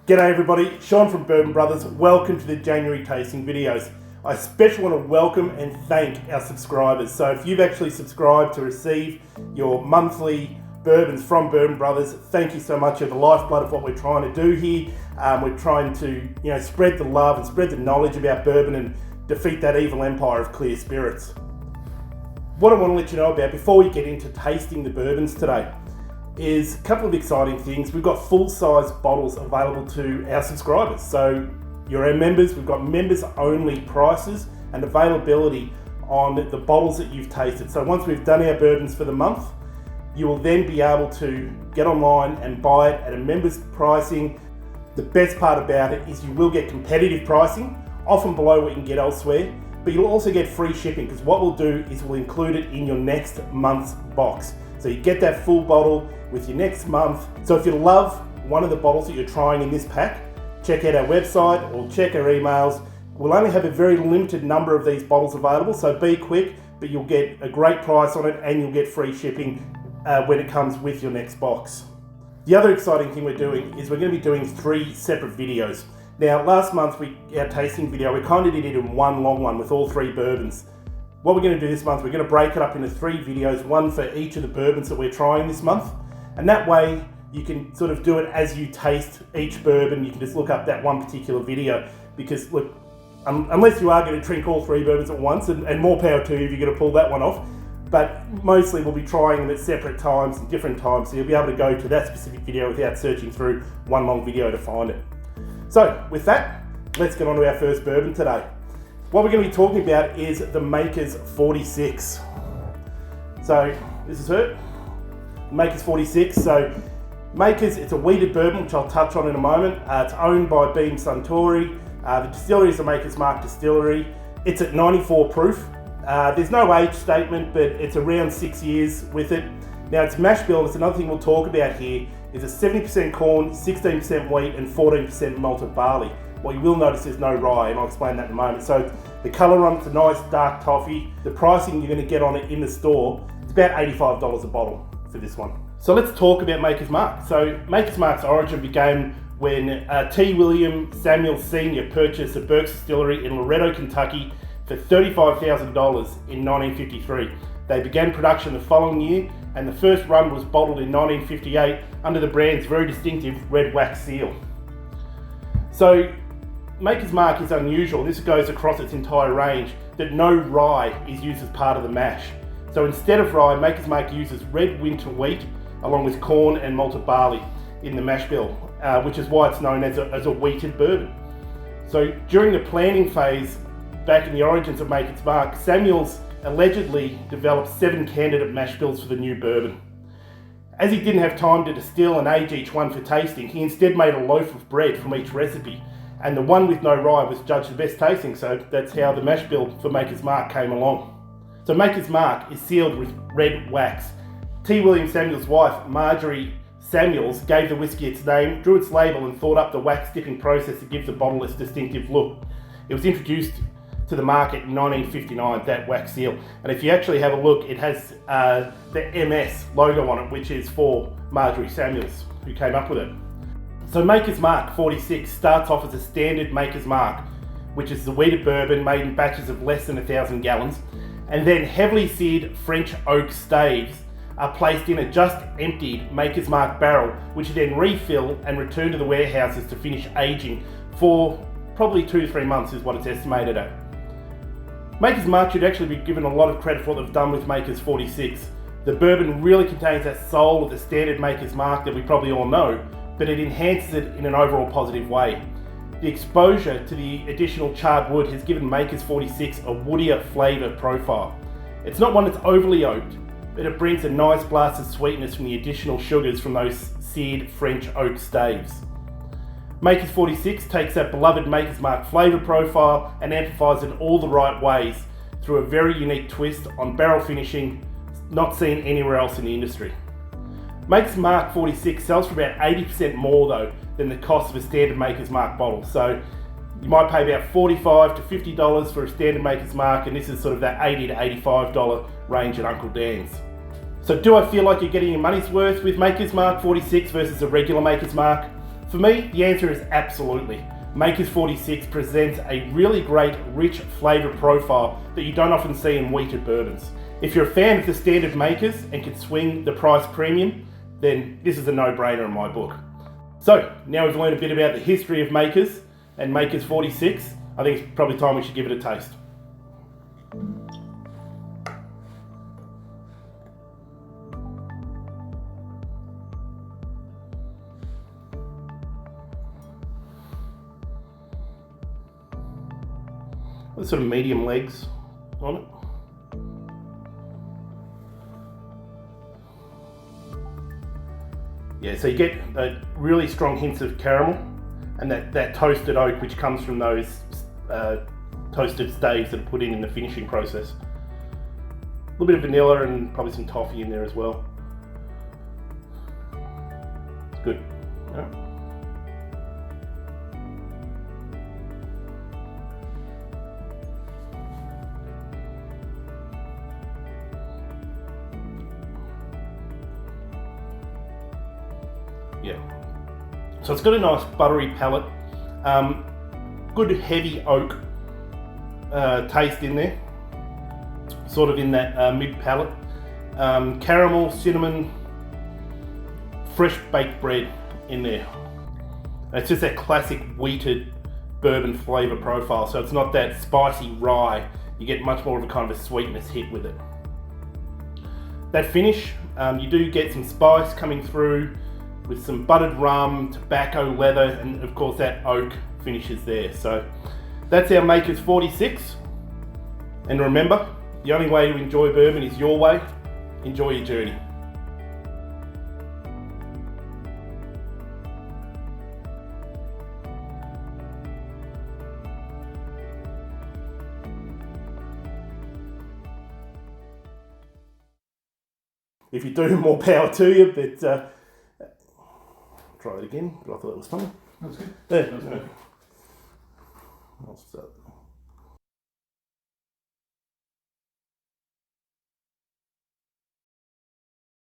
G'day everybody, Sean from Bourbon Brothers. Welcome to the January tasting videos. I especially want to welcome and thank our subscribers. So if you've actually subscribed to receive your monthly bourbons from Bourbon Brothers, thank you so much. You're the lifeblood of what we're trying to do here. We're trying to spread the love and spread the knowledge about bourbon and defeat that evil empire of clear spirits. What I want to let you know about before we get into tasting the bourbons today is a couple of exciting things. We've got full-size bottles available to our subscribers. So you're our members, we've got members-only prices and availability on the bottles that you've tasted. So once we've done our bourbons for the month, you will then be able to get online and buy it at a member's pricing. The best part about it is you will get competitive pricing, often below what you can get elsewhere, but you'll also get free shipping, because what we'll do is we'll include it in your next month's box. So you get that full bottle with your next month. So if you love one of the bottles that you're trying in this pack, check out our website or check our emails. We'll only have a very limited number of these bottles available, so be quick, but you'll get a great price on it and you'll get free shipping when it comes with your next box. The other exciting thing we're doing is we're going to be doing 3 separate videos. Now last month, our tasting video, we kind of did it in one long one with all 3 bourbons. What we're going to do this month, we're going to break it up into 3 videos, one for each of the bourbons that we're trying this month. And that way you can sort of do it as you taste each bourbon. You can just look up that one particular video, because look, unless you are going to drink all 3 bourbons at once, and more power to you if you're going to pull that one off. But mostly we'll be trying them at separate times and different times, so you'll be able to go to that specific video without searching through one long video to find it. So with that, let's get on to our first bourbon today. What we're going to be talking about is the Makers 46. So this is her, Makers 46. So Makers, it's a wheated bourbon, which I'll touch on in a moment. It's owned by Beam Suntory. The distillery is the Maker's Mark Distillery. It's at 94 proof. There's no age statement, but it's around 6 years with it. Now it's mash bill. It's another thing we'll talk about here. Is a 70% corn, 16% wheat, and 14% malted barley. What you will notice is no rye, and I'll explain that in a moment. So the colour on it's a nice dark toffee. The pricing you're going to get on it in the store, it's about $85 a bottle for this one. So let's talk about Maker's Mark. So Maker's Mark's origin began when T. William Samuel Sr. purchased a Burke's Distillery in Loretto, Kentucky for $35,000 in 1953. They began production the following year, and the first run was bottled in 1958 under the brand's very distinctive red wax seal. So Maker's Mark is unusual. This goes across its entire range, that no rye is used as part of the mash. So instead of rye, Maker's Mark uses red winter wheat along with corn and malted barley in the mash bill, which is why it's known as a wheated bourbon. So during the planning phase, back in the origins of Maker's Mark, Samuels allegedly developed 7 candidate mash bills for the new bourbon. As he didn't have time to distill and age each one for tasting, he instead made a loaf of bread from each recipe, and the one with no rye was judged the best tasting, so that's how the mash bill for Maker's Mark came along. So Maker's Mark is sealed with red wax. T. William Samuel's wife, Marjorie Samuels, gave the whiskey its name, drew its label, and thought up the wax dipping process to give the bottle its distinctive look. It was introduced to the market in 1959, that wax seal. And if you actually have a look, it has the MS logo on it, which is for Marjorie Samuels, who came up with it. So Maker's Mark 46 starts off as a standard Maker's Mark, which is the wheated bourbon made in batches of less than 1,000 gallons, and then heavily seared French oak staves are placed in a just emptied Maker's Mark barrel, which are then refilled and returned to the warehouses to finish aging for probably 2 to 3 months is what it's estimated at. Maker's Mark should actually be given a lot of credit for what they've done with Maker's 46. The bourbon really contains that soul of the standard Maker's Mark that we probably all know, but it enhances it in an overall positive way. The exposure to the additional charred wood has given Maker's 46 a woodier flavour profile. It's not one that's overly oaked, but it brings a nice blast of sweetness from the additional sugars from those seared French oak staves. Maker's 46 takes that beloved Maker's Mark flavour profile and amplifies it in all the right ways through a very unique twist on barrel finishing not seen anywhere else in the industry. Maker's Mark 46 sells for about 80% more though than the cost of a standard Maker's Mark bottle. So you might pay about $45 to $50 for a standard Maker's Mark, and this is sort of that $80 to $85 range at Uncle Dan's. So do I feel like you're getting your money's worth with Maker's Mark 46 versus a regular Maker's Mark? For me, the answer is absolutely. Makers 46 presents a really great, rich flavour profile that you don't often see in wheated bourbons. If you're a fan of the standard Makers and can swing the price premium, then this is a no-brainer in my book. So, now we've learned a bit about the history of Makers and Makers 46, I think it's probably time we should give it a taste. With sort of medium legs on it. Yeah, so you get really strong hints of caramel and that toasted oak which comes from those toasted staves that are put in the finishing process. A little bit of vanilla and probably some toffee in there as well. It's good. All right. Yeah, so it's got a nice buttery palate, good heavy oak taste in there, sort of in that mid palate, caramel, cinnamon, fresh baked bread in there. And it's just that classic wheated bourbon flavour profile, so it's not that spicy rye, you get much more of a kind of a sweetness hit with it. That finish, you do get some spice coming through, with some buttered rum, tobacco, leather, and of course that oak finishes there. So that's our Makers 46. And remember, the only way to enjoy bourbon is your way. Enjoy your journey. If you do, more power to you, but try that again, but I thought it was funny. That was good. There. That was good. I'll start.